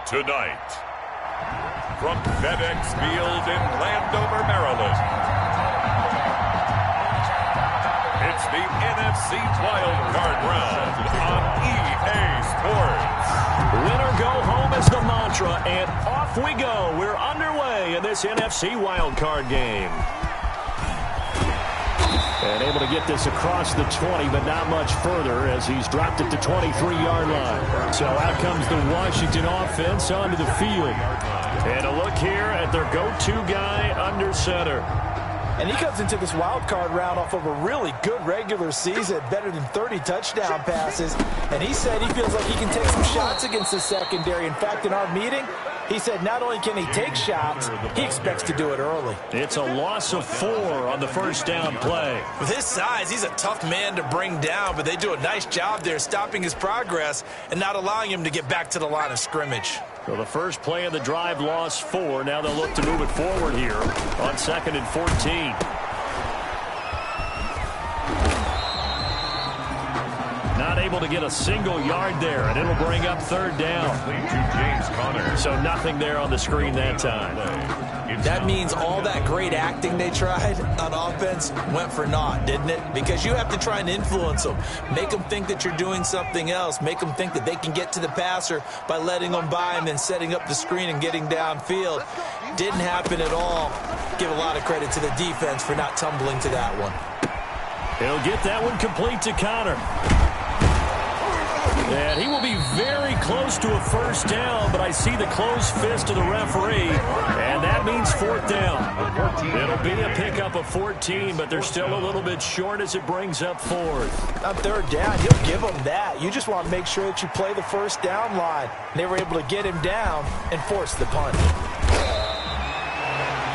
Tonight, from FedEx Field in Landover, Maryland, it's the NFC Wild Card Round on EA Sports. Win or go home is the mantra, and off we go. We're underway in this NFC Wild Card game. And able to get this across the 20, but not much further as he's dropped it to 23-yard line. So out comes the Washington offense onto the field. And a look here at their go-to guy under center. And he comes into this wild card round off of a really good regular season, better than 30 touchdown passes. And he said he feels like he can take some shots against the secondary. In fact, in our meeting, he said not only can he take shots, he expects to do it early. It's a loss of 4 on the first down play. With his size, he's a tough man to bring down, but they do a nice job there stopping his progress and not allowing him to get back to the line of scrimmage. So the first play of the drive lost 4. Now they'll look to move it forward here on 2nd and 14. Not able to get a single yard there, and it'll bring up 3rd down. To James Conner. So nothing there on the screen that time. That means all that great acting they tried on offense went for naught, didn't it? Because you have to try and influence them. Make them think that you're doing something else. Make them think that they can get to the passer by letting them by and then setting up the screen and getting downfield. Didn't happen at all. Give a lot of credit to the defense for not tumbling to that one. He'll get that one complete to Conner. And he will be very close to a first down, but I see the closed fist of the referee, and that means 4th down. It'll be a pickup of 14, but they're still a little bit short as it brings up 4th. On 3rd down, he'll give them that. You just want to make sure that you play the first down line. They were able to get him down and force the punt.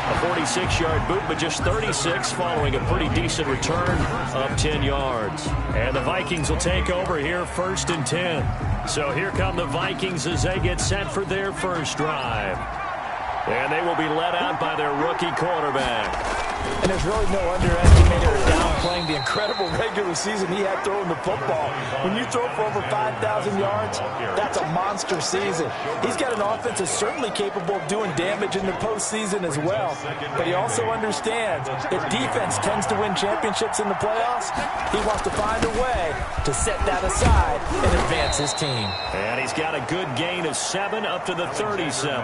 A 46-yard boot, but just 36 following a pretty decent return of 10 yards. And the Vikings will take over here 1st and 10. So here come the Vikings as they get set for their first drive. And they will be led out by their rookie quarterback. And there's really no underestimating or downplaying the incredible regular season he had throwing the football. When you throw for over 5,000 yards, that's a monster season. He's got an offense that's certainly capable of doing damage in the postseason as well. But he also understands that defense tends to win championships in the playoffs. He wants to find a way to set that aside and advance his team. And he's got a good gain of 7 up to the 37.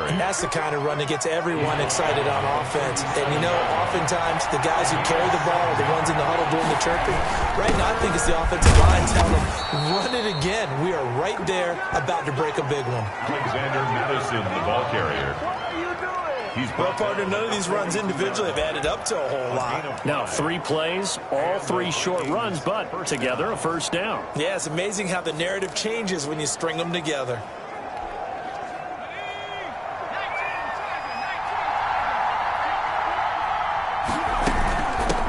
And that's the kind of run that gets everyone excited on offense. And, you know, oftentimes the guys who carry the ball are the ones in the huddle doing the chirping. Right now, I think it's the offensive line telling them, run it again. We are right there about to break a big one. Alexander Madison, the ball carrier. Well, partner, none of these runs individually have added up to a whole lot. Now, 3 plays, all 3 short runs, but together a first down. Yeah, it's amazing how the narrative changes when you string them together.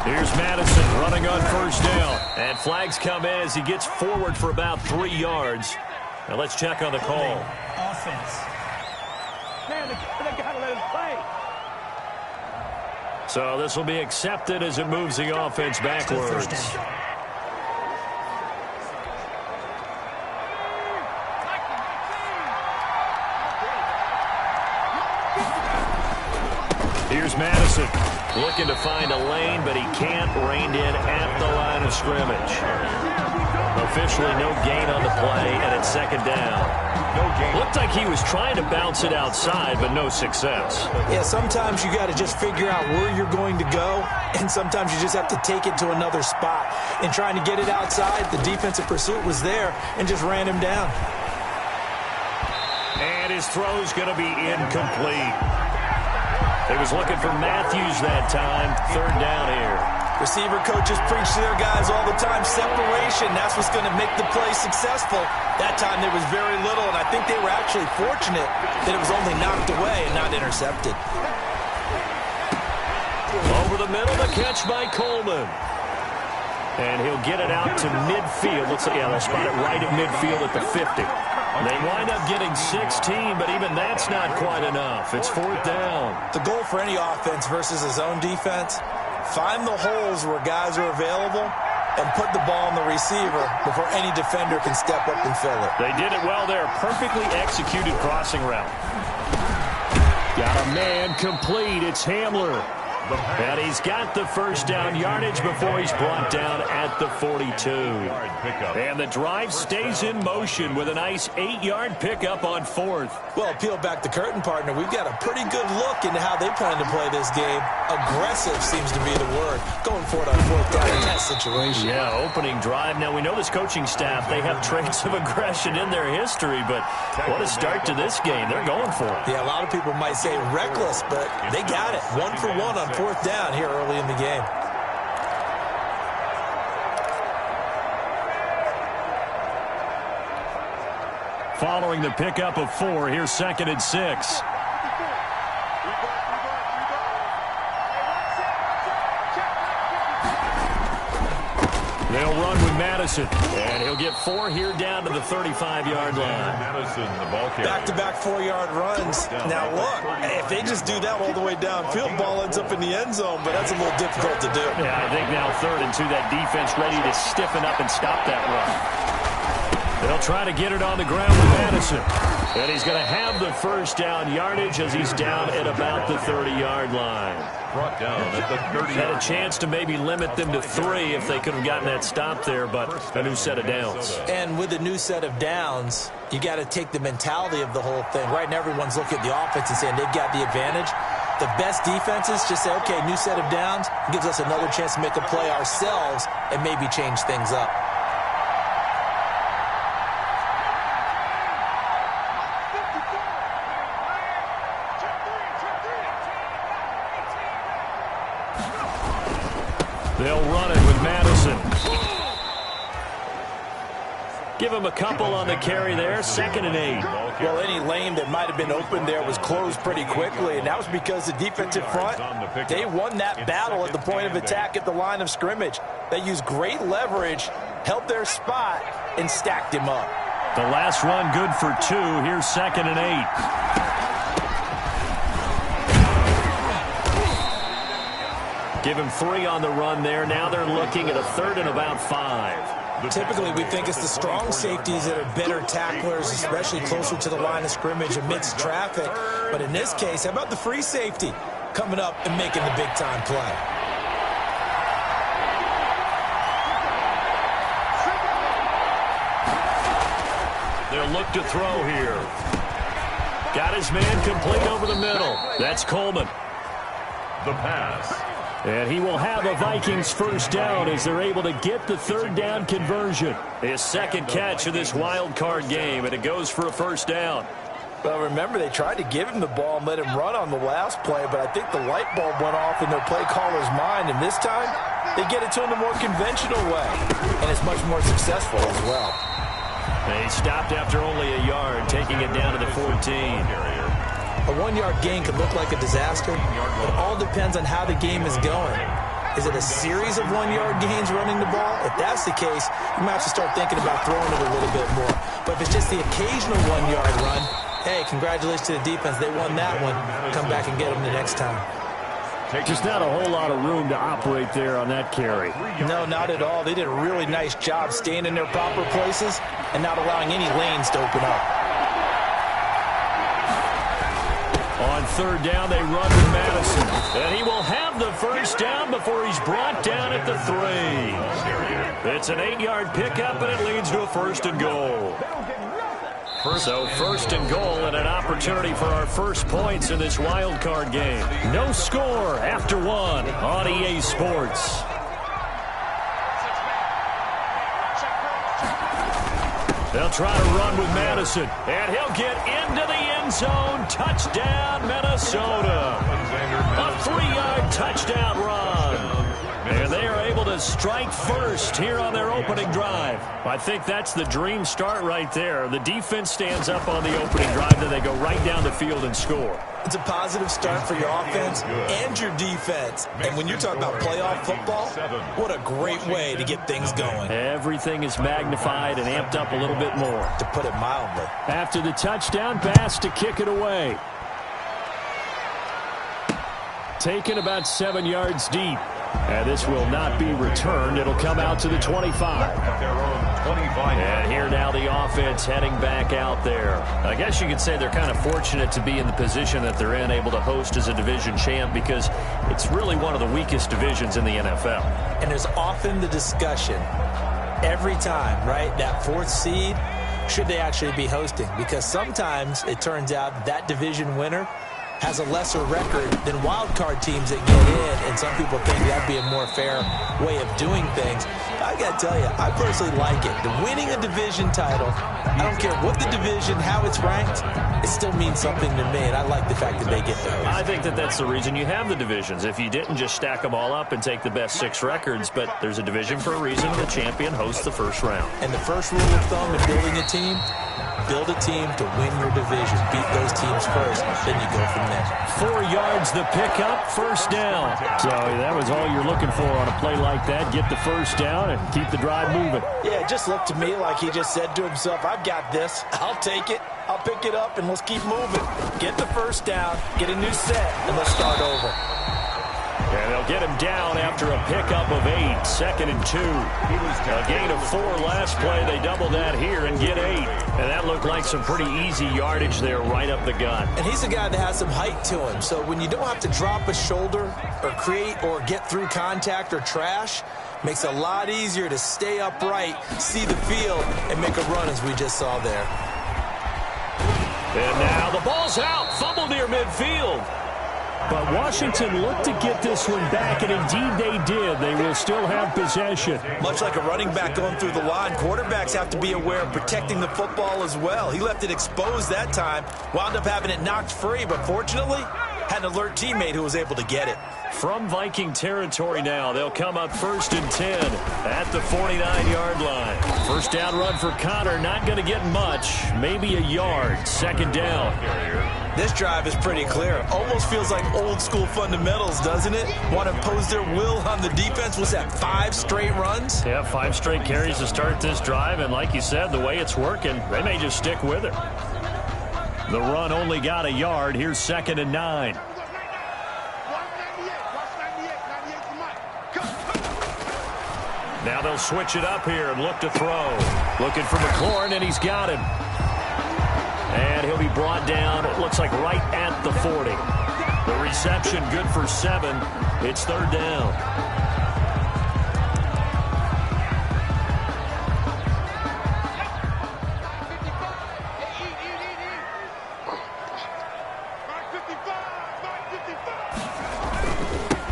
Here's Madison running on first down. And flags come in as he gets forward for about 3 yards. Now let's check on the call. Offense. Man, they gotta let him play. So this will be accepted as it moves the offense backwards. Here's Madison looking to find a lane, but he can't rein in at the line of scrimmage. Officially no gain on the play, and it's 2nd down. Looked like he was trying to bounce it outside, but no success. Yeah, sometimes you got to just figure out where you're going to go, and sometimes you just have to take it to another spot. In trying to get it outside, the defensive pursuit was there and just ran him down. And his throw's going to be incomplete. He was looking for Matthews that time. 3rd down here. Receiver coaches preach to their guys all the time. Separation, that's what's going to make the play successful. That time there was very little, and I think they were actually fortunate that it was only knocked away and not intercepted. Over the middle, the catch by Coleman. And he'll get it out to midfield. Looks like, yeah, they'll spot it right at midfield at the 50. They wind up getting 16, but even that's not quite enough. It's 4th down. The goal for any offense versus his own defense, find the holes where guys are available and put the ball on the receiver before any defender can step up and fill it. They did it well there. Perfectly executed crossing route. Got a man complete. It's Hamler. And he's got the first down yardage before he's brought down at the 42. And the drive stays in motion with a nice 8-yard pickup on 4th. Well, peel back the curtain, partner. We've got a pretty good look into how they plan to play this game. Aggressive seems to be the word. Going for it on 4th down in that situation. Yeah, opening drive. Now, we know this coaching staff, they have traits of aggression in their history, but what a start to this game. They're going for it. Yeah, a lot of people might say reckless, but they got it. 1 for 1 on 4th down here early in the game. Following the pickup of 4, here's 2nd and 6. They'll run with Madison, and he'll get 4 here down to the 35-yard line. Madison, the ball carrier. Back-to-back 4-yard runs. Now, look, if they just do that all the way downfield, ball ends up in the end zone, but that's a little difficult to do. Yeah, I think now 3rd and 2, that defense ready to stiffen up and stop that run. They'll try to get it on the ground with Madison. And he's going to have the first down yardage as he's down at about the 30-yard line. Brought down at the 30. Had a chance to maybe limit them to 3 if they could have gotten that stop there, but a new set of downs. And with a new set of downs, you got to take the mentality of the whole thing. Right now, everyone's looking at the offense and saying they've got the advantage. The best defenses just say, okay, new set of downs, gives us another chance to make a play ourselves and maybe change things up. They'll run it with Madison. Give him a couple on the carry there. 2nd and 8. Well, any lane that might have been open there was closed pretty quickly, and that was because the defensive front, they won that battle at the point of attack at the line of scrimmage. They used great leverage, held their spot, and stacked him up. The last run good for 2. Here's 2nd and 8. Give him 3 on the run there. Now they're looking at a 3rd and about 5. Typically, we think it's the strong safeties that are better tacklers, especially closer to the line of scrimmage amidst traffic. But in this case, how about the free safety coming up and making the big-time play? They'll look to throw here. Got his man complete over the middle. That's Coleman. The pass. And he will have a Vikings first down as they're able to get the 3rd down conversion. His 2nd catch of this wild card game, and it goes for a first down. Well, remember, they tried to give him the ball and let him run on the last play, but I think the light bulb went off in their play caller's mind, and this time they get it to him the more conventional way, and it's much more successful as well. They stopped after only a yard, taking it down to the 14. A 1-yard gain could look like a disaster. It all depends on how the game is going. Is it a series of 1-yard gains running the ball? If that's the case, you might have to start thinking about throwing it a little bit more. But if it's just the occasional 1-yard run, hey, congratulations to the defense. They won that one. Come back and get them the next time. Just not a whole lot of room to operate there on that carry. No, not at all. They did a really nice job staying in their proper places and not allowing any lanes to open up. On 3rd down, they run with Madison. And he will have the first down before he's brought down at the 3. It's an 8-yard pickup, and it leads to a 1st and goal. So 1st and goal and an opportunity for our first points in this wild card game. No score after 1 on EA Sports. They'll try to run with Madison, and he'll get into the end zone. Touchdown, Minnesota. A 3-yard touchdown run. And they are able to strike first here on their opening drive. I think that's the dream start right there. The defense stands up on the opening drive, then they go right down the field and score. It's a positive start for your offense and your defense. And when you're talking about playoff football, what a great way to get things going. Everything is magnified and amped up a little bit more. To put it mildly. After the touchdown pass to kick it away. Taken about 7 yards deep. And this will not be returned. It'll come out to the 25. And here now the offense heading back out there. I guess you could say they're kind of fortunate to be in the position that they're in, able to host as a division champ, because it's really one of the weakest divisions in the NFL. And there's often the discussion every time, right, that fourth seed, should they actually be hosting? Because sometimes it turns out that division winner has a lesser record than wild card teams that get in, and some people think that'd be a more fair way of doing things. I got to tell you, I personally like it. The winning a division title, I don't care what the division, how it's ranked, it still means something to me, and I like the fact that they get those. I think that that's the reason you have the divisions. If you didn't just stack them all up and take the best 6 records, but there's a division for a reason. The champion hosts the first round. And the first rule of thumb in building a team, build a team to win your division. Beat those teams first, then you go from there. 4 yards the pickup, first down. So that was all you're looking for on a play like that. Get the first down and keep the drive moving. Yeah, it just looked to me like he just said to himself, I've got this. I'll take it. I'll pick it up, and let's keep moving. Get the first down, get a new set, and let's start over. And they'll get him down after a pickup of 8, 2nd and 2. A gain of 4 last play. They double that here and get 8. And that looked like some pretty easy yardage there right up the gut. And he's a guy that has some height to him. So when you don't have to drop a shoulder or create or get through contact or trash, makes it a lot easier to stay upright, see the field, and make a run as we just saw there. And now the ball's out. Fumble near midfield. But Washington looked to get this one back, and indeed they did. They will still have possession. Much like a running back going through the line, quarterbacks have to be aware of protecting the football as well. He left it exposed that time, wound up having it knocked free, but fortunately had an alert teammate who was able to get it. From Viking territory now, they'll come up 1st and 10 at the 49-yard line. First down run for Connor, not going to get much, maybe a yard. 2nd down. This drive is pretty clear. Almost feels like old school fundamentals, doesn't it? Want to impose their will on the defense. What's that, 5 straight runs? Yeah, 5 straight carries to start this drive, and like you said, the way it's working, they may just stick with it. The run only got a yard. Here's 2nd and 9. Now they'll switch it up here and look to throw. Looking for McLaurin, and he's got him. And he'll be brought down, it looks like right at the 40. The reception good for 7. It's 3rd down.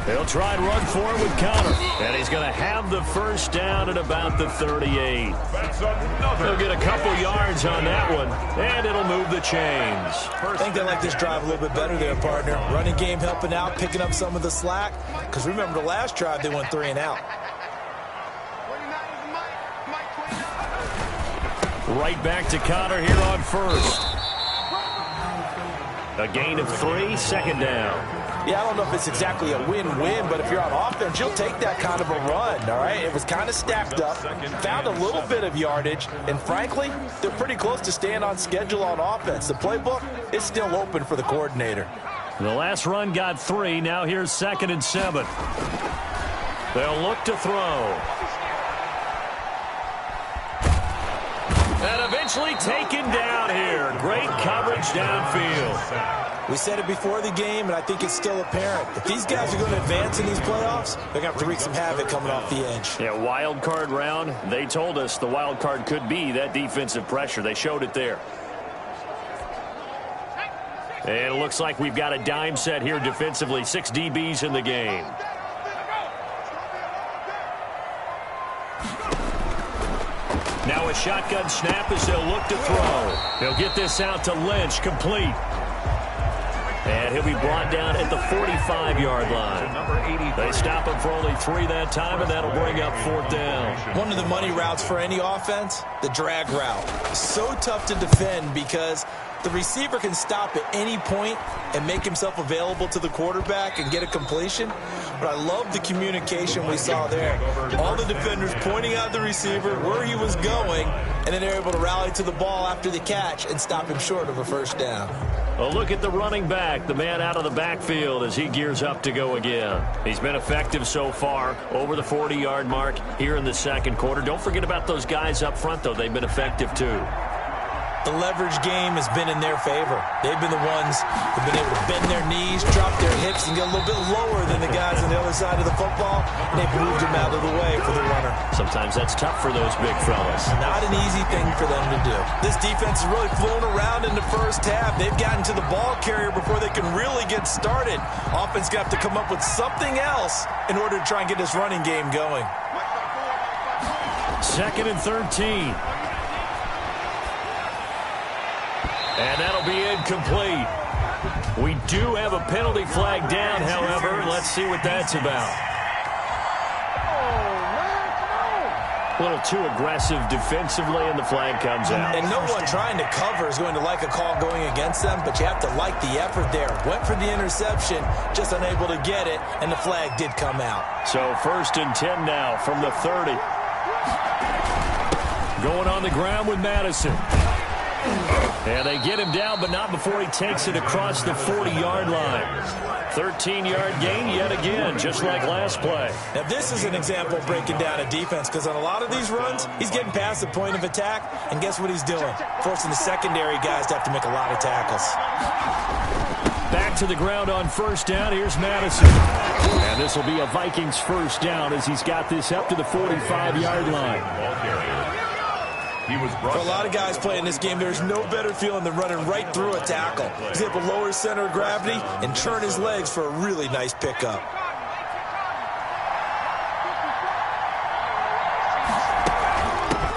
They'll try and run for it with Connor. And he's going to have the first down at about the 38. They'll get a couple yards on that one, and it'll move the chains. I think they like this drive a little bit better there, partner. Running game helping out, picking up some of the slack. Because remember, the last drive, they went 3 and out. Right back to Connor here on 1st. A gain of 3, 2nd down. Yeah, I don't know if it's exactly a win-win, but if you're on offense, you'll take that kind of a run, all right? It was kind of stacked up, found a little bit of yardage, and frankly, they're pretty close to staying on schedule on offense. The playbook is still open for the coordinator. The last run got 3. Now here's 2nd and 7. They'll look to throw. And eventually taken down here. Great coverage downfield. We said it before the game, and I think it's still apparent. If these guys are going to advance in these playoffs, they're going to have to wreak some havoc coming off the edge. Yeah, wild card round. They told us the wild card could be that defensive pressure. They showed it there. And it looks like we've got a dime set here defensively. 6 DBs in the game. Now a shotgun snap as they'll look to throw. They'll get this out to Lynch, complete. And he'll be brought down at the 45-yard line. They stop him for only 3 that time, and that'll bring up 4th down. One of the money routes for any offense, the drag route. So tough to defend because the receiver can stop at any point and make himself available to the quarterback and get a completion. But I love the communication we saw there. All the defenders pointing out the receiver, where he was going, and then they're able to rally to the ball after the catch and stop him short of a first down. A look at the running back, the man out of the backfield as he gears up to go again. He's been effective so far, over the 40-yard mark here in the second quarter. Don't forget about those guys up front, though. They've been effective, too. The leverage game has been in their favor. They've been the ones who've been able to bend their knees, drop their hips, and get a little bit lower than the guys on the other side of the football, and they've moved them out of the way for the runner. Sometimes that's tough for those big fellas. Not an easy thing for them to do. This defense has really flown around in the first half. They've gotten to the ball carrier before they can really get started. Offense got to come up with something else in order to try and get this running game going. 2nd and 13. And that'll be incomplete. We do have a penalty flag down, however. Let's see what that's about. A little too aggressive defensively, and the flag comes out. And no one trying to cover is going to like a call going against them, but you have to like the effort there. Went for the interception, just unable to get it, and the flag did come out. So 1st and 10 now from the 30. Going on the ground with Madison. And they get him down, but not before he takes it across the 40-yard line. 13-yard gain yet again, just like last play. Now, this is an example of breaking down a defense, because on a lot of these runs, he's getting past the point of attack, and guess what he's doing? Forcing the secondary guys to have to make a lot of tackles. Back to the ground on 1st down. Here's Madison. And this will be a Vikings 1st down as he's got this up to the 45-yard line. For a lot of guys playing this game, there's no better feeling than running right through a tackle. He's able to lower his center of gravity and turn his legs for a really nice pickup.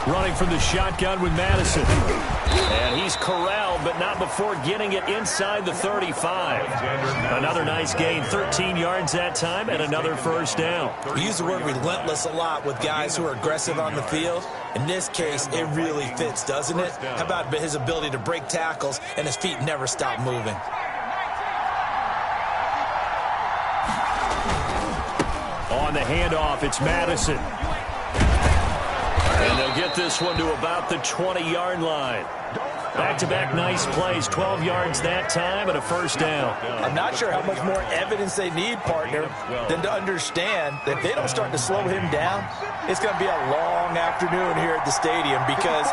Running from the shotgun with Madison. And he's corralled, but not before getting it inside the 35. Another nice gain, 13 yards that time, and another 1st down. We use the word relentless a lot with guys who are aggressive on the field. In this case, it really fits, doesn't it? How about his ability to break tackles and his feet never stop moving? On the handoff, it's Madison. And they'll get this one to about the 20-yard line. Back-to-back nice plays, 12 yards that time, and a 1st down. I'm not sure how much more evidence they need, partner, than to understand that if they don't start to slow him down, it's going to be a long afternoon here at the stadium, because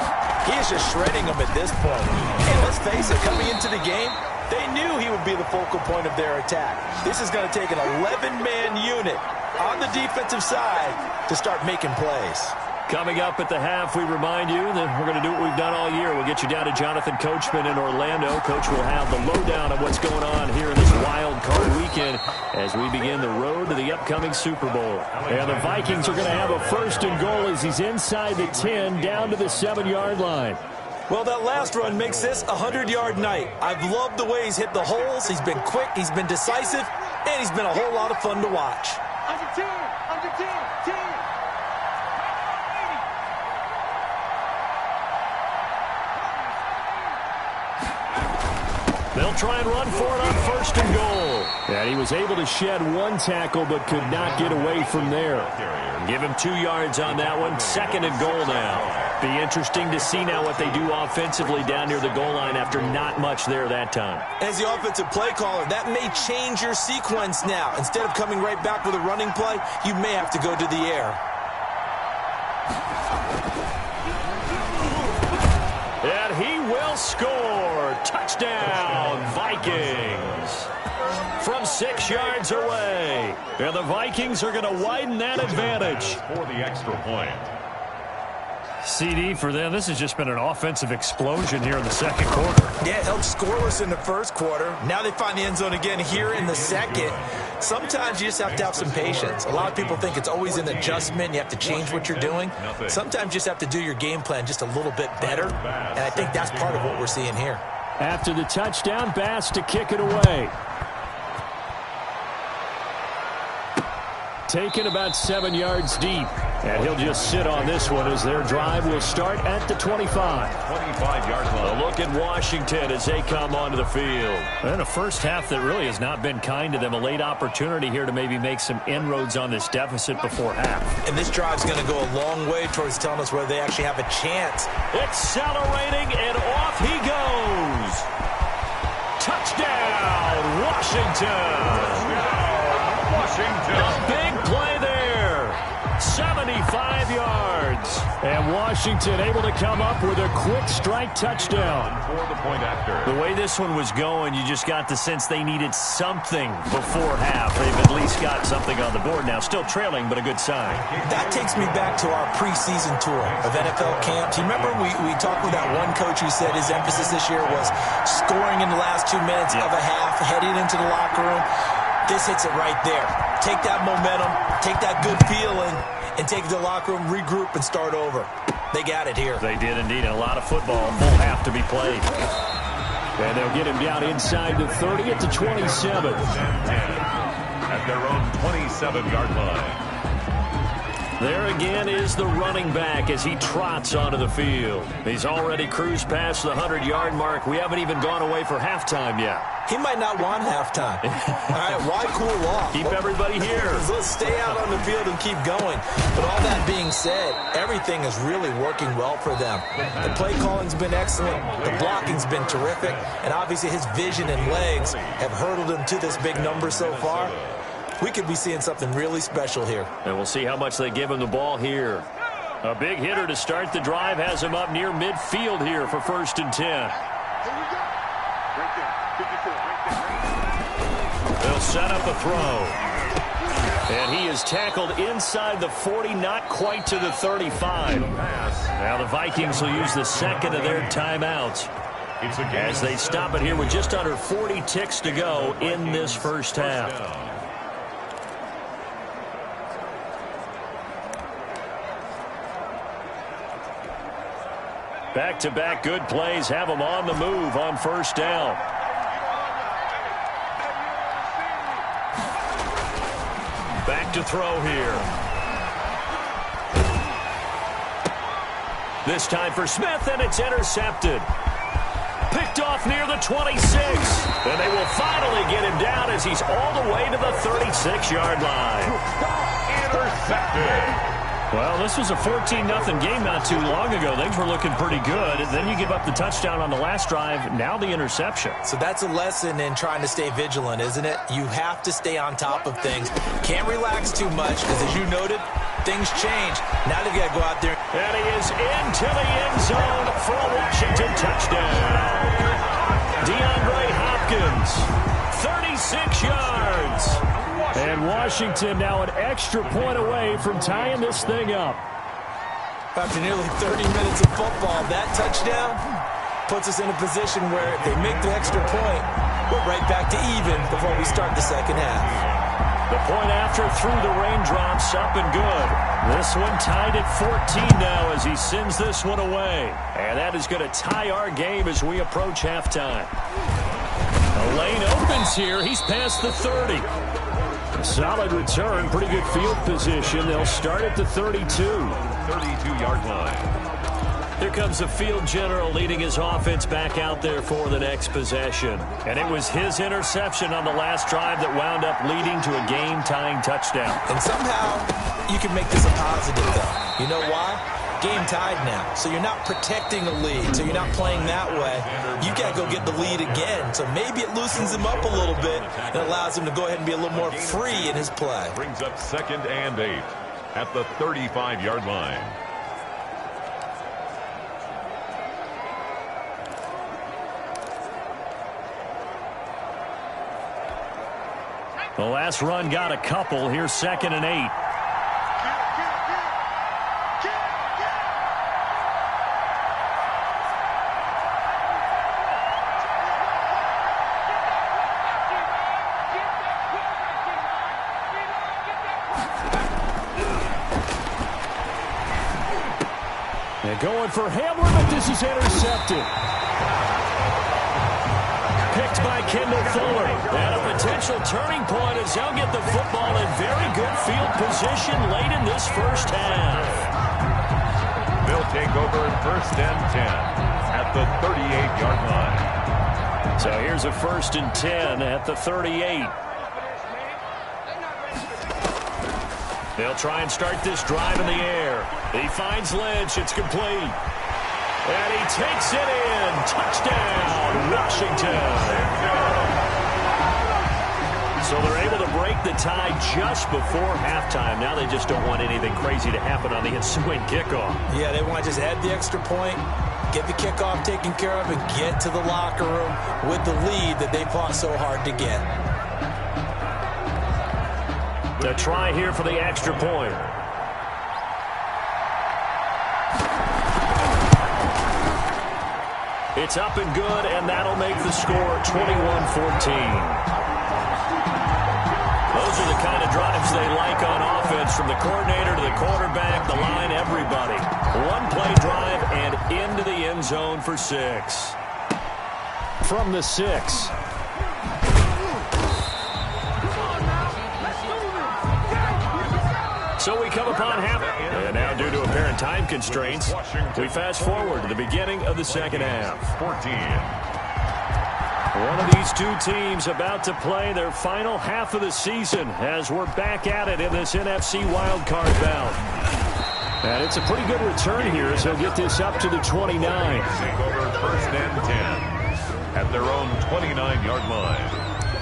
he is just shredding them at this point. And let's face it, coming into the game, they knew he would be the focal point of their attack. This is going to take an 11-man unit on the defensive side to start making plays. Coming up at the half, we remind you that we're going to do what we've done all year. We'll get you down to Jonathan Coachman in Orlando. Coach will have the lowdown of what's going on here in this wild card weekend as we begin the road to the upcoming Super Bowl. And the Vikings are going to have a 1st and goal as he's inside the 10, down to the 7-yard line. Well, that last run makes this a 100-yard night. I've loved the way he's hit the holes. He's been quick, he's been decisive, and he's been a whole lot of fun to watch. Under 10, under 10, 10. They'll try and run for it on 1st and goal. And he was able to shed one tackle but could not get away from there. Give him 2 yards on that one. 2nd and goal now. Be interesting to see now what they do offensively down near the goal line after not much there that time. As the offensive play caller, that may change your sequence now. Instead of coming right back with a running play, you may have to go to the air. And he will score. Touchdown, Vikings. From 6 yards away. And the Vikings are going to widen that advantage. For the extra point. CD for them. This has just been an offensive explosion here in the second quarter. Yeah, held scoreless in the first quarter. Now they find the end zone again here in the second. Sometimes you just have to have some patience. A lot of people think it's always an adjustment. You have to change what you're doing. Sometimes you just have to do your game plan just a little bit better. And I think that's part of what we're seeing here. After the touchdown, Bass to kick it away. Taken about 7 yards deep. And he'll just sit on this one as their drive will start at the 25. 25-yard line. A look at Washington as they come onto the field. And a first half that really has not been kind to them. A late opportunity here to maybe make some inroads on this deficit before half. And this drive's going to go a long way towards telling us whether they actually have a chance. Accelerating, and off he goes. A big play there. 75 yards. And Washington able to come up with a quick strike touchdown. For the point after. The way this one was going, you just got the sense they needed something before half. They've at least got something on the board now. Still trailing, but a good sign. That takes me back to our preseason tour of NFL camps. You remember we talked with that one coach who said his emphasis this year was scoring in the last 2 minutes of a half, heading into the locker room. This hits it right there. Take that momentum, take that good feeling, and take it to the locker room, regroup, and start over. They got it here. They did indeed, and a lot of football, full half to be played. And they'll get him down inside the 30 at the 27. At their own 27-yard line. There again is the running back as he trots onto the field. He's already cruised past the 100-yard mark. We haven't even gone away for halftime yet. He might not want halftime. All right, why cool off? Keep everybody here. Let's stay out on the field and keep going. But all that being said, everything is really working well for them. The play calling's been excellent. The blocking's been terrific. And obviously his vision and legs have hurdled him to this big number so far. We could be seeing something really special here. And we'll see how much they give him the ball here. A big hitter to start the drive has him up near midfield here for 1st and 10. They'll set up a throw. And he is tackled inside the 40, not quite to the 35. Now the Vikings will use the second of their timeouts as they stop it here with just under 40 ticks to go in this first half. Back-to-back good plays have them on the move on 1st down. Back to throw here. This time for Smith, and it's intercepted. Picked off near the 26. And they will finally get him down as he's all the way to the 36-yard line. Intercepted. Well, this was a 14-0 game not too long ago. Things were looking pretty good. And then you give up the touchdown on the last drive. Now the interception. So that's a lesson in trying to stay vigilant, isn't it? You have to stay on top of things. Can't relax too much because, as you noted, things change. Now they've got to go out there. And he is into the end zone for a Washington touchdown. DeAndre Hopkins, 36 yards. And Washington now an extra point away from tying this thing up. After nearly 30 minutes of football, that touchdown puts us in a position where if they make the extra point, we're right back to even before we start the second half. The point after through the raindrops, up and good. This one tied at 14 now as he sends this one away. And that is going to tie our game as we approach halftime. A lane opens here. He's past the 30. Solid return, pretty good field position. They'll start at the 32. 32-yard line. Here comes the field general leading his offense back out there for the next possession. And it was his interception on the last drive that wound up leading to a game-tying touchdown. And somehow you can make this a positive, though. You know why? Game tied now, so you're not protecting a lead, so you're not playing that way. You got to go get the lead again, so maybe it loosens him up a little bit and allows him to go ahead and be a little more free in his play. Brings up 2nd and 8 at the 35-yard line. The last run got a couple. Here's 2nd and 8. And going for Hamlin, but this is intercepted. Picked by Kendall Fuller. And a potential turning point as they'll get the football in very good field position late in this first half. They'll take over 1st and 10 at the 38-yard line. So here's a 1st and 10 at the 38. They'll try and start this drive in the air. He finds Lynch. It's complete. And he takes it in. Touchdown, Washington. So they're able to break the tie just before halftime. Now they just don't want anything crazy to happen on the ensuing kickoff. Yeah, they want to just add the extra point, get the kickoff taken care of, and get to the locker room with the lead that they fought so hard to get. The try here for the extra point. It's up and good, and that'll make the score 21-14. Those are the kind of drives they like on offense, from the coordinator to the quarterback, the line, everybody. One-play drive and into the end zone for 6. From the 6. So we come upon half. And now, due to apparent time constraints, we fast forward to the beginning of the second half. 14. One of these two teams about to play their final half of the season as we're back at it in this NFC wildcard bout. And it's a pretty good return here as they'll get this up to the 29. Take over first and 10 at their own 29-yard line.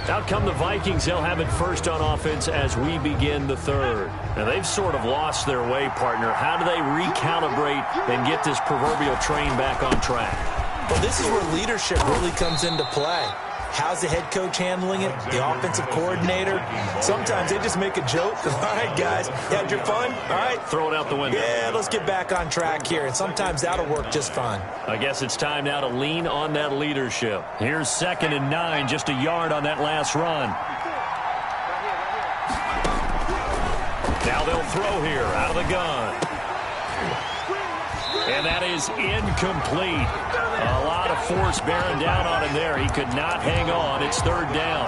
Out come the Vikings. They'll have it first on offense as we begin the third. Now, they've sort of lost their way, partner. How do they recalibrate and get this proverbial train back on track? Well, this is where leadership really comes into play. How's the head coach handling it? The offensive coordinator? Sometimes they just make a joke. All right, guys, you had your fun? All right. Throw it out the window. Yeah, let's get back on track here. And sometimes that'll work just fine. I guess it's time now to lean on that leadership. Here's 2nd and 9, just a yard on that last run. Now they'll throw here out of the gun. And that is incomplete. A lot of force bearing down on him there. He could not hang on. It's 3rd down.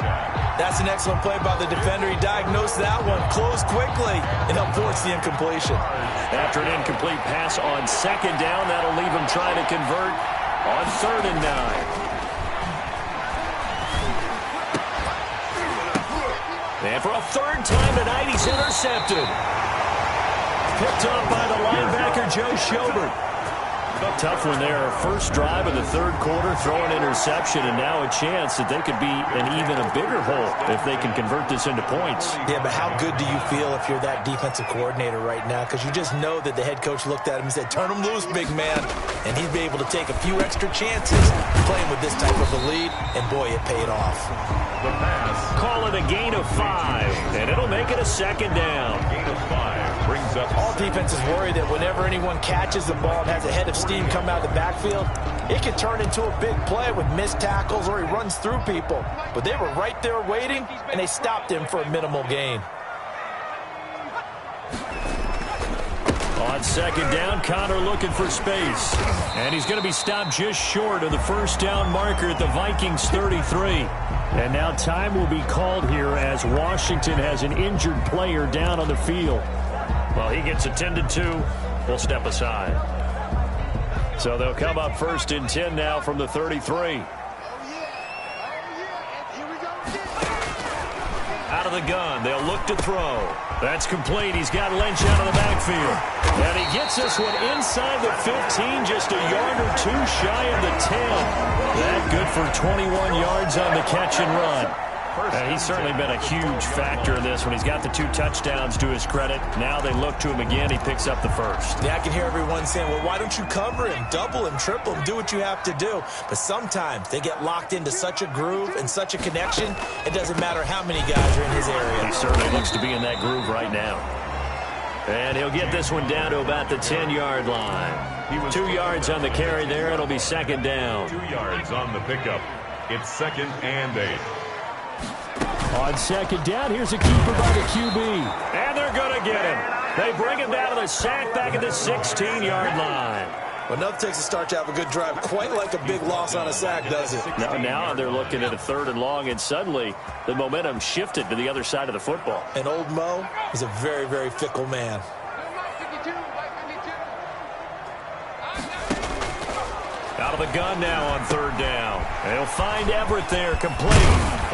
That's an excellent play by the defender. He diagnosed that one, closed quickly, and helped force the incompletion. After an incomplete pass on 2nd down, that'll leave him trying to convert on 3rd and 9. And for a 3rd time tonight, he's intercepted. Picked up by the linebacker, Joe Schobert. Tough one there. First drive of the 3rd quarter, throw an interception, and now a chance that they could be in even a bigger hole if they can convert this into points. Yeah, but how good do you feel if you're that defensive coordinator right now? Because you just know that the head coach looked at him and said, turn him loose, big man. And he'd be able to take a few extra chances playing with this type of a lead, and boy, it paid off. The pass. Call it a gain of 5, and it'll make it a 2nd down. Gain of 5 brings up. All defenses worry that whenever anyone catches the ball and has a head of steam come out of the backfield, it can turn into a big play with missed tackles or he runs through people. But they were right there waiting, and they stopped him for a minimal gain. On 2nd down, Connor looking for space. And he's going to be stopped just short of the 1st down marker at the Vikings 33. And now time will be called here as Washington has an injured player down on the field. Well, he gets attended to. We'll step aside. So they'll come up 1st and 10 now from the 33. Out of the gun, they'll look to throw. That's complete. He's got Lynch out of the backfield. And he gets this one inside the 15, just a yard or 2 shy of the 10. That good for 21 yards on the catch and run. He's certainly been a huge factor in this when he's got the 2 touchdowns to his credit. Now they look to him again. He picks up the 1st. Yeah, I can hear everyone saying, well, why don't you cover him, double him, triple him, do what you have to do. But sometimes they get locked into such a groove and such a connection, it doesn't matter how many guys are in his area. He certainly looks to be in that groove right now. And he'll get this one down to about the 10-yard line. 2 yards on the carry there. It'll be 2nd down. 2 yards on the pickup. It's 2nd and 8. On 2nd down, here's a keeper by the QB. And they're going to get him. They bring him down to the sack back at the 16-yard line. Well, nothing takes a start to have a good drive quite like a big loss on a sack, does it? Now they're looking at a 3rd and long, and suddenly the momentum shifted to the other side of the football. And old Mo is a very, very fickle man. Out of the gun now on 3rd down. They'll find Everett there, complete.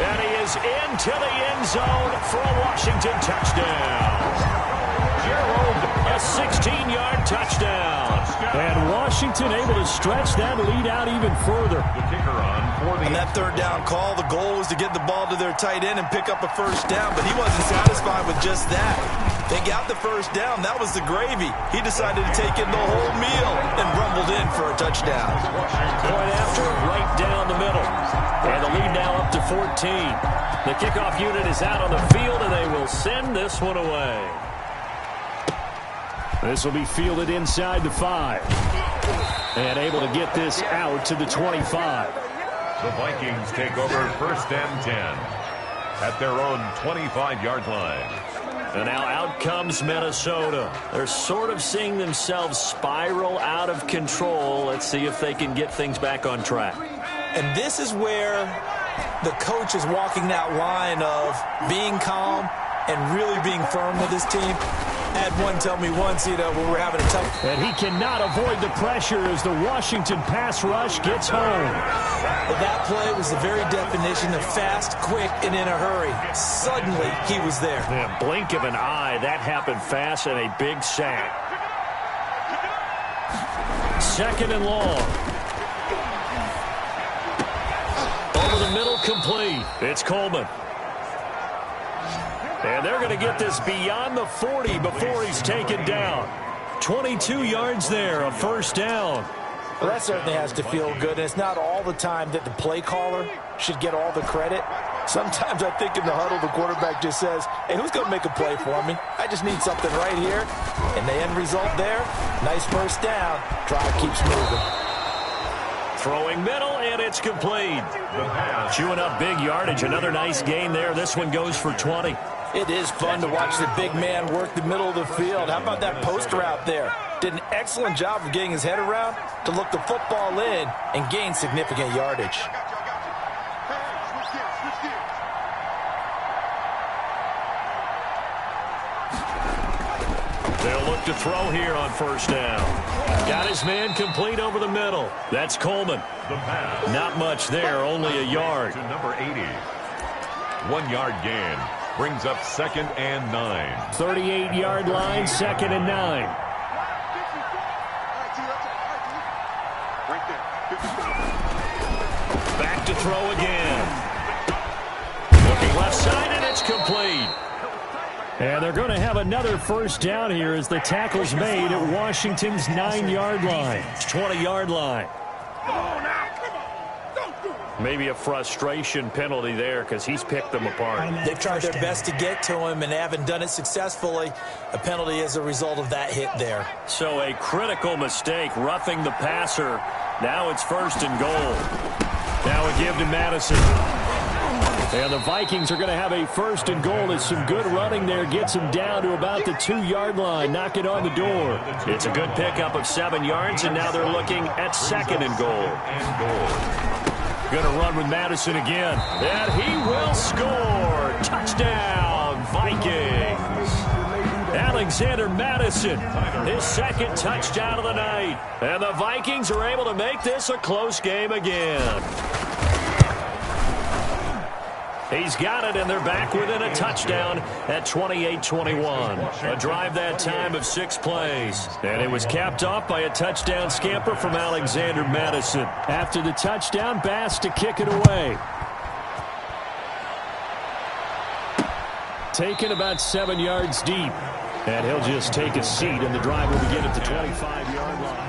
And he is into the end zone for a Washington touchdown. A 16-yard touchdown. And Washington able to stretch that lead out even further. The kicker on that third down call, the goal was to get the ball to their tight end and pick up a first down, but he wasn't satisfied with just that. They got the first down. That was the gravy. He decided to take in the whole meal and rumbled in for a touchdown. Point after, right down the middle. And the lead now up to 14. The kickoff unit is out on the field, and they will send this one away. This will be fielded inside the 5. And able to get this out to the 25. The Vikings take over first and 10 at their own 25-yard line. And now out comes Minnesota. They're sort of seeing themselves spiral out of control. Let's see if they can get things back on track. And this is where the coach is walking that line of being calm and really being firm with his team. I had one tell me once, when we're having a tough... And he cannot avoid the pressure as the Washington pass rush gets home. But that play was the very definition of fast, quick, and in a hurry. Suddenly, he was there. Yeah, blink of an eye, that happened fast and a big sack. Second and long. Over the middle, complete. It's Coleman. And they're going to get this beyond the 40 before he's taken down. 22 yards there, a first down. Well, that certainly has to feel good. And it's not all the time that the play caller should get all the credit. Sometimes I think in the huddle, the quarterback just says, hey, who's going to make a play for me? I just need something right here. And the end result there, nice first down. Drive keeps moving. Throwing middle, and it's complete. Chewing up big yardage. Another nice gain there. This one goes for 20. It is fun to watch the big man work the middle of the field. How about that post route there? Did an excellent job of getting his head around to look the football in and gain significant yardage. They'll look to throw here on first down. Got his man complete over the middle. That's Coleman. Not much there, only a yard. To number 80. 1 yard gain. Brings up second and 9. 38-yard line, second and 9. Back to throw again. Looking left side, and it's complete. And they're going to have another first down here as the tackle's made at Washington's 9-yard line. 20-yard line. Maybe a frustration penalty there because he's picked them apart. They've tried their best to get to him and haven't done it successfully. A penalty as a result of that hit there. So a critical mistake, roughing the passer. Now it's first and goal. Now a give to Madison. And the Vikings are going to have a first and goal as some good running there gets him down to about the 2-yard line, knocking on the door. It's a good pickup of 7 yards, and now they're looking at second and goal. Going to run with Madison again. And he will score. Touchdown, Vikings. Alexander Madison, his second touchdown of the night. And the Vikings are able to make this a close game again. He's got it, and they're back within a touchdown at 28-21. A drive that time of 6 plays. And it was capped off by a touchdown scamper from Alexander Madison. After the touchdown, Bass to kick it away. Taken about 7 yards deep. And he'll just take a seat, and the drive will begin at the 25-yard line.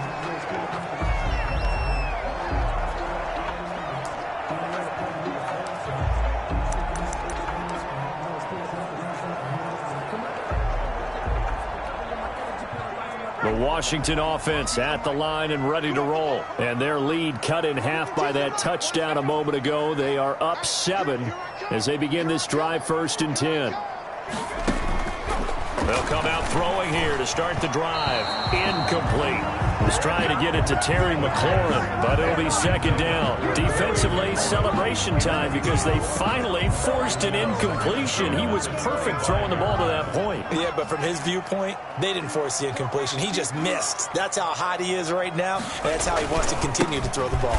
The Washington offense at the line and ready to roll. And their lead cut in half by that touchdown a moment ago. They are up 7 as they begin this drive, first and 10. They'll come out throwing here to start the drive. Incomplete. Was trying to get it to Terry McLaurin, but it'll be second down. Defensively, celebration time because they finally forced an incompletion. He was perfect throwing the ball to that point. Yeah, but from his viewpoint, they didn't force the incompletion. He just missed. That's how hot he is right now, and that's how he wants to continue to throw the ball.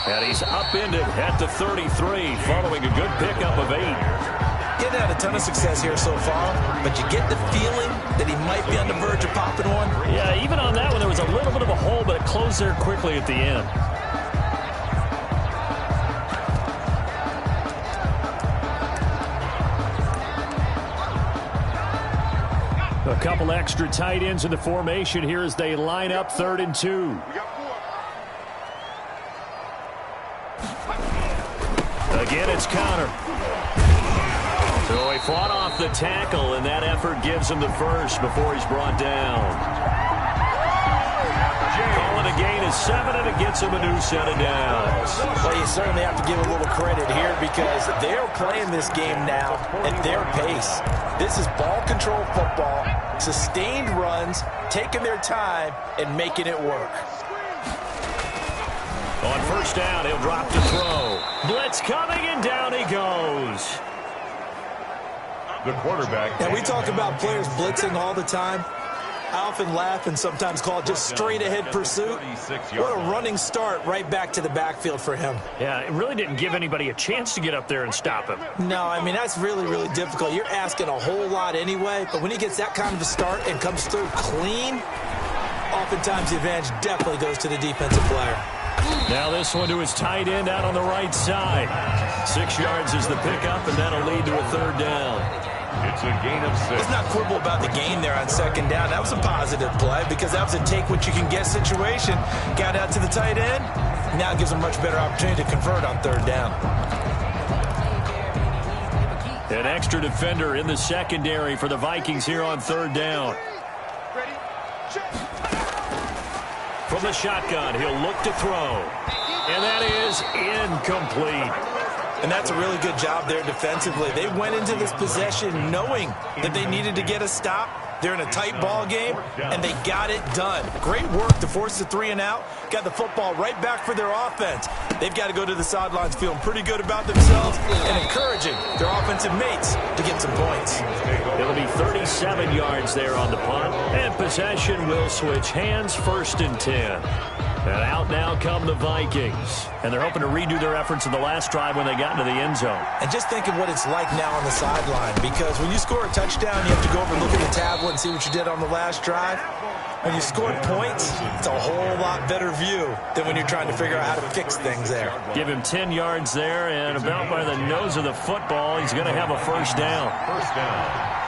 And he's upended at the 33 following a good pickup of 8. In hasn't had a ton of success here so far, but you get the feeling that he might be on the verge of popping one. Yeah, even on that one, there was a little bit of a hole, but it closed there quickly at the end. A couple extra tight ends in the formation here as they line up 3rd and 2. Again, it's Connor. So he fought off the tackle, and that effort gives him the first before he's brought down. Calling a gain of 7, and it gets him a new set of downs. Well, you certainly have to give a little credit here because they're playing this game now at their pace. This is ball control football, sustained runs, taking their time, and making it work. On 1st down, he'll drop to throw. Blitz coming, and down he goes. The quarterback. And we talk about players blitzing all the time. I often laugh and sometimes call it just straight-ahead pursuit. What a running start right back to the backfield for him. Yeah, it really didn't give anybody a chance to get up there and stop him. No, I mean, that's really, really difficult. You're asking a whole lot anyway, but when he gets that kind of a start and comes through clean, oftentimes the advantage definitely goes to the defensive player. Now this one to his tight end out on the right side. 6 yards is the pickup, and that'll lead to a 3rd down. It's a gain of 6. Let's not quibble about the gain there on 2nd down. That was a positive play because that was a take-what-you-can-get situation. Got out to the tight end. Now it gives him a much better opportunity to convert on 3rd down. An extra defender in the secondary for the Vikings here on 3rd down. From the shotgun, he'll look to throw. And that is incomplete. And that's a really good job there defensively. They went into this possession knowing that they needed to get a stop. They're in a tight ball game, and they got it done. Great work to force the 3 and out. Got the football right back for their offense. They've got to go to the sidelines feeling pretty good about themselves and encouraging their offensive mates to get some points. It'll be 37 yards there on the punt, and possession will switch hands, 1st and 10. And out now come the Vikings. And they're hoping to redo their efforts in the last drive when they got into the end zone. And just think of what it's like now on the sideline, because when you score a touchdown, you have to go over and look at the tablet and see what you did on the last drive. When you scored points, it's a whole lot better view than when you're trying to figure out how to fix things there. Give him 10 yards there, and about by the nose of the football, he's going to have a 1st down. 1st down.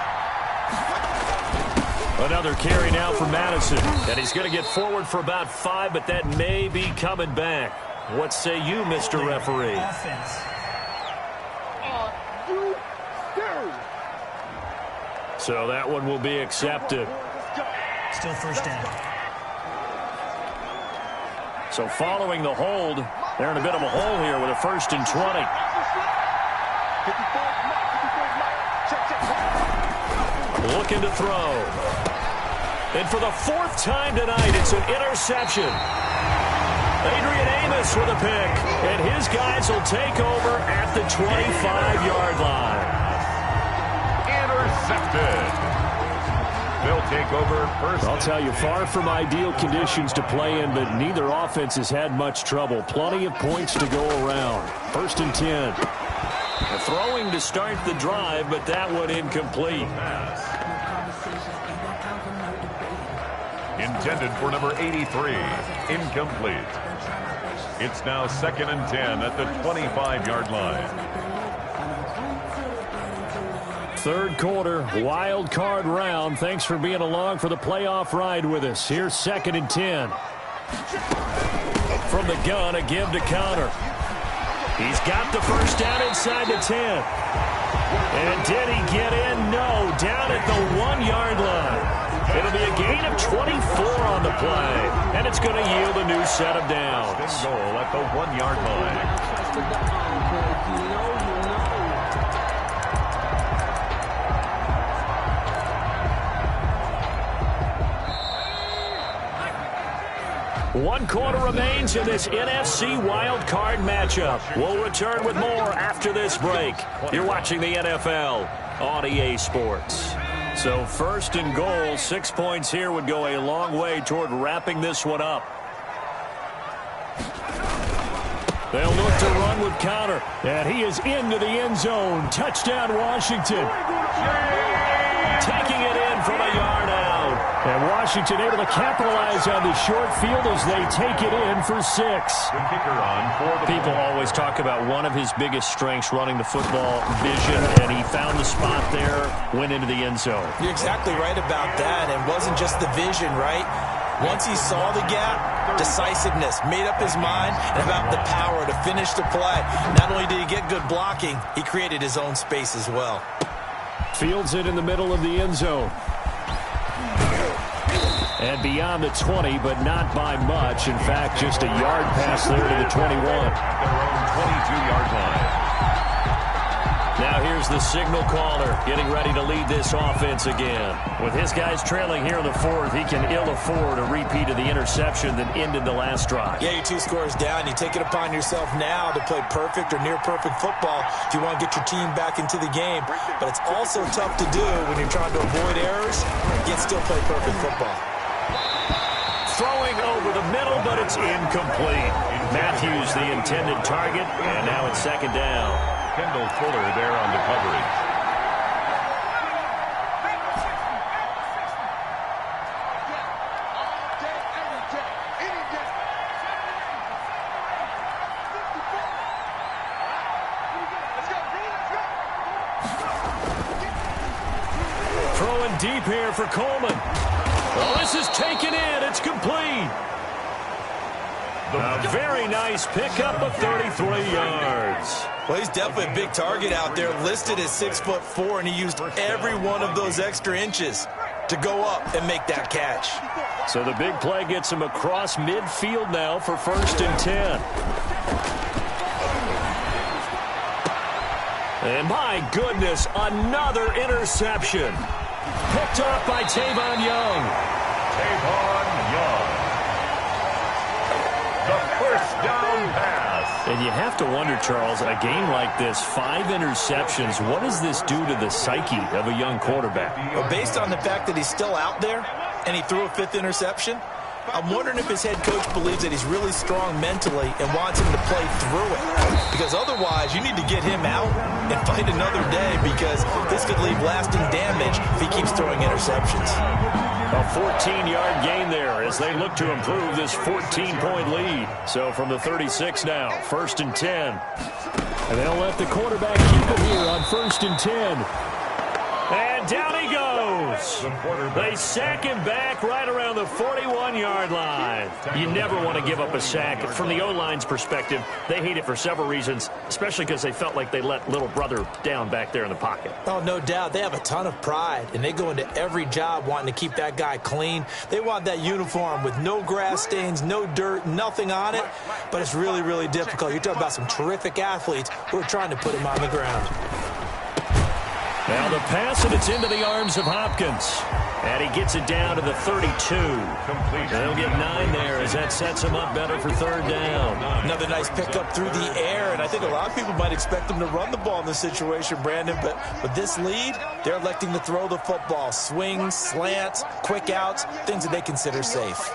Another carry now for Madison. And he's going to get forward for about 5, but that may be coming back. What say you, Mr. Referee? So that one will be accepted. Still 1st down. So following the hold, they're in a bit of a hole here with a 1st and 20. Looking to throw. And for the 4th time tonight, it's an interception. Adrian Amos with a pick. And his guys will take over at the 25-yard line. Intercepted. They'll take over 1st. I'll tell you, far from ideal conditions to play in, but neither offense has had much trouble. Plenty of points to go around. 1st and 10. Throwing to start the drive, but that one incomplete. Intended for number 83. Incomplete. It's now 2nd and 10 at the 25-yard line. 3rd quarter, wild card round. Thanks for being along for the playoff ride with us. Here's 2nd and 10. From the gun, a give to Connor. He's got the 1st down inside the 10. And did he get in? No, down at the 1-yard line. It'll be a gain of 24 on the play. And it's going to yield a new set of downs. Goal at the 1-yard line. One quarter remains in this NFC wild card matchup. We'll return with more after this break. You're watching the NFL on EA Sports. So 1st and goal, 6 points here would go a long way toward wrapping this one up. They'll look to run with counter. And he is into the end zone. Touchdown, Washington. Taking it in from a yard out. And Washington able to capitalize on the short field as they take it in for 6. The kicker on for the People always talk about one of his biggest strengths running the football, vision, and he found the spot there, went into the end zone. You're exactly right about that. It wasn't just the vision, right? Once he saw the gap, decisiveness, made up his mind, and about the power to finish the play. Not only did he get good blocking, he created his own space as well. Fields it in the middle of the end zone. And beyond the 20, but not by much. In fact, just a yard pass there to the 21. their own 22-yard line. Now here's the signal caller getting ready to lead this offense again. With his guys trailing here in the 4th, he can ill afford a repeat of the interception that ended the last drive. Yeah, you're 2 scores down. You take it upon yourself now to play perfect or near-perfect football if you want to get your team back into the game. But it's also tough to do when you're trying to avoid errors, yet still play perfect football. Throwing over the middle, but it's incomplete. Matthews the intended target, and now it's 2nd down. Kendall Fuller there on the coverage. Throwing deep here for Coleman. Oh, this is taken in. It's complete. A very nice pickup of 33 yards. Well, he's definitely a big target out there, listed as 6'4", and he used every one of those extra inches to go up and make that catch. So the big play gets him across midfield now for 1st and 10. And my goodness, another interception. Picked up by Tavon Young. Tavon Young. The first down pass. And you have to wonder, Charles, a game like this, 5 interceptions, what does this do to the psyche of a young quarterback? Well, based on the fact that he's still out there and he threw a 5th interception, I'm wondering if his head coach believes that he's really strong mentally and wants him to play through it. Because otherwise, you need to get him out and fight another day, because this could leave lasting damage if he keeps throwing interceptions. A 14-yard gain there as they look to improve this 14-point lead. So from the 36 now, 1st and 10. And they'll let the quarterback keep it here on 1st and 10. And down he goes. They sack him back right around the 41-yard line. You never want to give up a sack. From the O-line's perspective, they hate it for several reasons, especially because they felt like they let little brother down back there in the pocket. Oh, no doubt. They have a ton of pride, and they go into every job wanting to keep that guy clean. They want that uniform with no grass stains, no dirt, nothing on it, but it's really, really difficult. You're talking about some terrific athletes who are trying to put him on the ground. Now the pass, and it's into the arms of Hopkins. And he gets it down to the 32. Complete. They'll get 9 there as that sets him up better for 3rd down. Another nice pickup through the air, and I think a lot of people might expect them to run the ball in this situation, Brandon, but with this lead, they're electing to throw the football. Swings, slants, quick outs, things that they consider safe.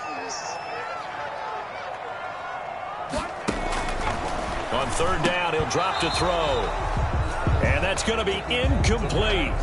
On 3rd down, he'll drop to throw. And that's going to be incomplete.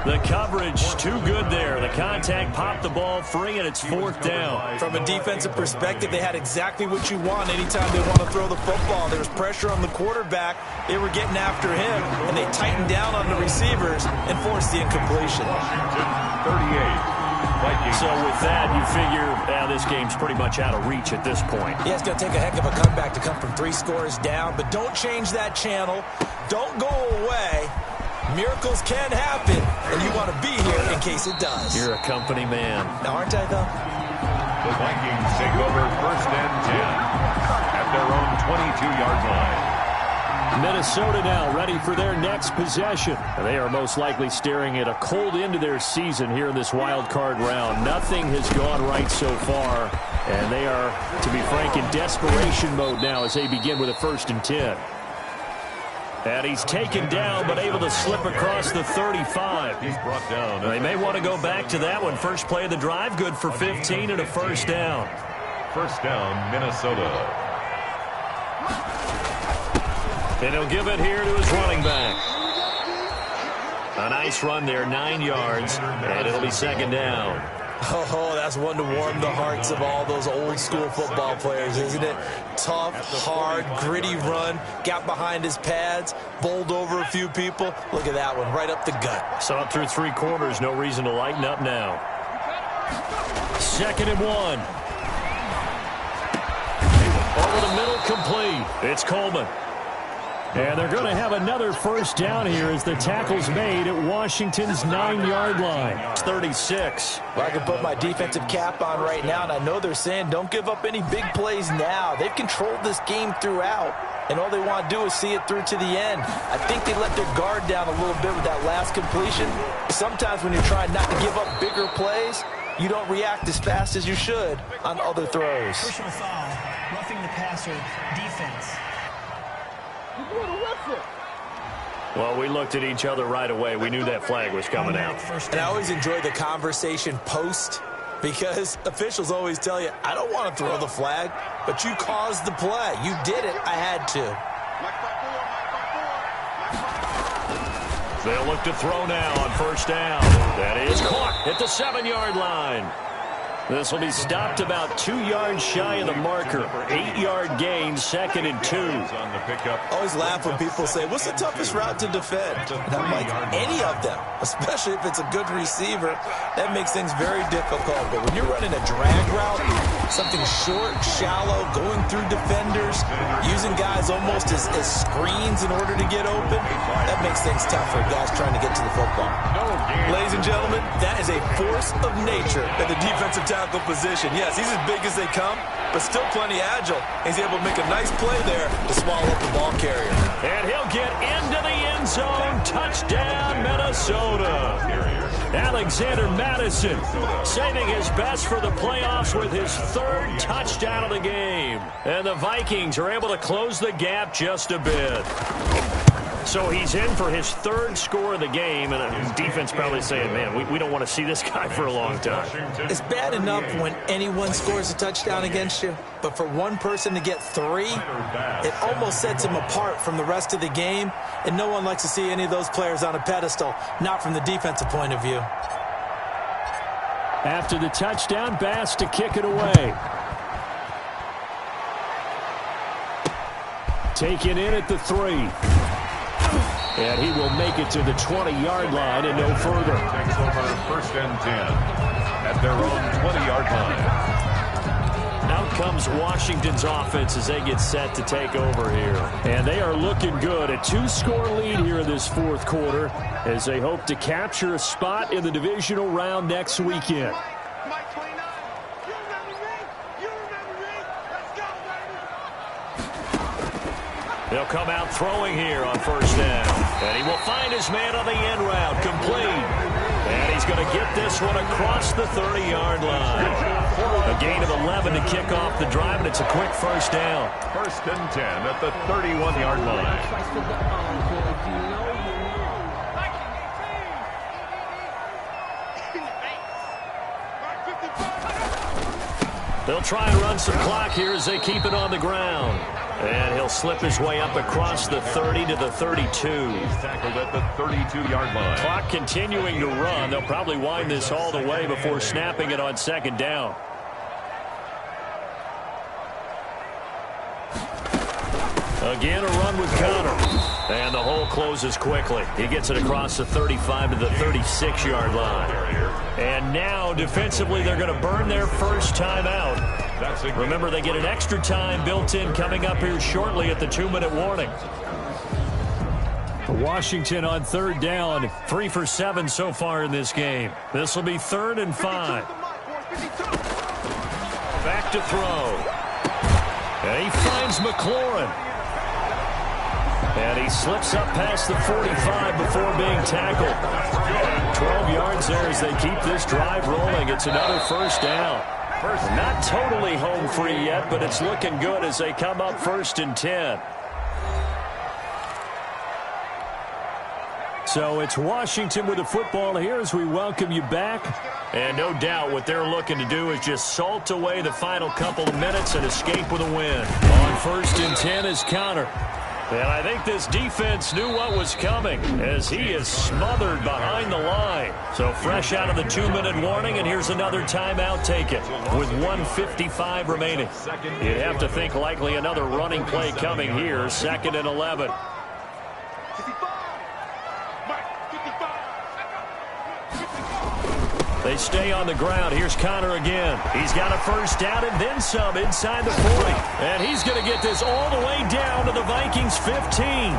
The coverage too good there. The contact popped the ball free, and it's 4th down. From a defensive perspective, they had exactly what you want anytime they want to throw the football. There was pressure on the quarterback. They were getting after him, and they tightened down on the receivers and forced the incompletion. 38. Vikings. So with that, you figure this game's pretty much out of reach at this point. Yeah, it's going to take a heck of a comeback to come from 3 scores down, but don't change that channel. Don't go away. Miracles can happen, and you want to be here in case it does. You're a company man. Now, aren't I, though? The Vikings take over 1st and 10 at their own 22-yard line. Minnesota now ready for their next possession. They are most likely staring at a cold end to their season here in this wild card round. Nothing has gone right so far, and they are, to be frank, in desperation mode now as they begin with a 1st and 10. And he's taken down, but able to slip across the 35. He's brought down. They may want to go back to that one. First play of the drive, good for 15 and a 1st down. 1st down, Minnesota. And he'll give it here to his running back. A nice run there, 9 yards, and it'll be second down. Oh, that's one to warm the hearts of all those old-school football players, isn't it? Tough, hard, gritty run, got behind his pads, bowled over a few people. Look at that one, right up the gut. So up through 3 quarters, no reason to lighten up now. 2nd and 1. Over the middle, complete. It's Coleman. And they're going to have another first down here as the tackle's made at Washington's 9-yard line. It's 36. Well, I can put my defensive cap on right now, and I know they're saying don't give up any big plays now. They've controlled this game throughout, and all they want to do is see it through to the end. I think they let their guard down a little bit with that last completion. Sometimes when you're trying not to give up bigger plays, you don't react as fast as you should on other throws. Personal foul, roughing the passer, defense. Well, we looked at each other right away. We knew that flag was coming out. And I always enjoy the conversation post because officials always tell you, I don't want to throw the flag, but you caused the play. You did it. I had to. They'll look to throw now on first down. That is caught at the 7-yard line. This will be stopped about 2 yards shy of the marker. 8-yard gain, 2nd and 2. I always laugh when people say, what's the toughest route to defend? And I'm like, any of them, especially if it's a good receiver. That makes things very difficult. But when you're running a drag route, something short, shallow, going through defenders, using guys almost as screens in order to get open, that makes things tough for guys trying to get to the football. Ladies and gentlemen, that is a force of nature at the defensive tackle position. Yes, he's as big as they come, but still plenty agile. He's able to make a nice play there to swallow up the ball carrier. And he'll get into the end zone. Touchdown, Minnesota. Alexander Madison saving his best for the playoffs with his 3rd touchdown of the game. And the Vikings are able to close the gap just a bit. So he's in for his 3rd score of the game, and his defense probably saying, man, we don't want to see this guy for a long time. It's bad enough when anyone scores a touchdown against you, but for one person to get 3, it almost sets him apart from the rest of the game, and no one likes to see any of those players on a pedestal, not from the defensive point of view. After the touchdown, Bass to kick it away. Taken in at the 3. And he will make it to the 20-yard line and no further. Takes over 1st and 10 at their own 20-yard line. Out comes Washington's offense as they get set to take over here. And they are looking good. A 2-score lead here in this 4th quarter as they hope to capture a spot in the divisional round next weekend. They'll come out throwing here on first down. And he will find his man on the end route, complete. And he's going to get this one across the 30-yard line. A gain of 11 to kick off the drive, and it's a quick first down. 1st and 10 at the 31-yard line. They'll try and run some clock here as they keep it on the ground. And he'll slip his way up across the 30 to the 32. He's tackled at the 32-yard line. Clock continuing to run. They'll probably wind this all the way before snapping it on 2nd down. Again, a run with Connor. And the hole closes quickly. He gets it across the 35 to the 36-yard line. And now, defensively, they're going to burn their first time out. Remember, they get an extra time built in coming up here shortly at the 2-minute warning. Washington on 3rd down, 3 for 7 so far in this game. This will be 3rd and 5. Back to throw. And he finds McLaurin. And he slips up past the 45 before being tackled. 12 yards there as they keep this drive rolling. It's another first down. Not totally home free yet, but it's looking good as they come up 1st and 10. So it's Washington with the football here as we welcome you back. And no doubt what they're looking to do is just salt away the final couple of minutes and escape with a win. On 1st and 10 is Connor. And I think this defense knew what was coming as he is smothered behind the line. So fresh out of the 2-minute warning, and here's another timeout taken with 1:55 remaining. You'd have to think likely another running play coming here, 2nd and 11. They stay on the ground. Here's Connor again. He's got a first down and then some inside the 40. And he's going to get this all the way down to the Vikings 15.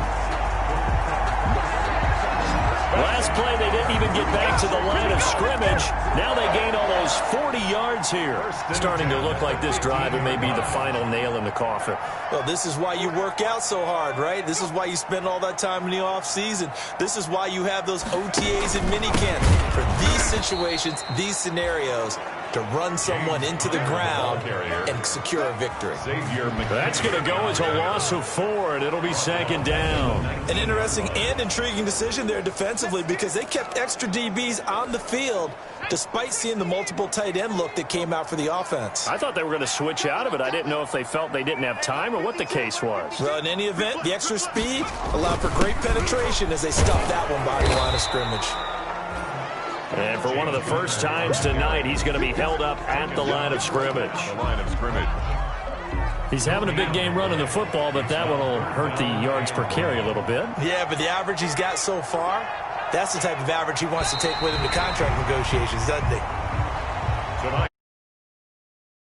Last play, they didn't even get back to the line of scrimmage. Now they gain almost 40 yards here. Starting to look like this drive, it may be the final nail in the coffin. Well, this is why you work out so hard, right? This is why you spend all that time in the offseason. This is why you have those OTAs and minicamps. For these situations, these scenarios, to run someone into the ground and secure a victory. That's going to go as a loss of 4, and it'll be 2nd down. An interesting and intriguing decision there defensively because they kept extra DBs on the field despite seeing the multiple tight end look that came out for the offense. I thought they were going to switch out of it. I didn't know if they felt they didn't have time or what the case was. Well, in any event, the extra speed allowed for great penetration as they stuffed that one by the line of scrimmage. And for one of the first times tonight, he's going to be held up at the line of scrimmage. He's having a big game running the football, but that one will hurt the yards per carry a little bit. Yeah, but the average he's got so far, that's the type of average he wants to take with him to contract negotiations, doesn't he?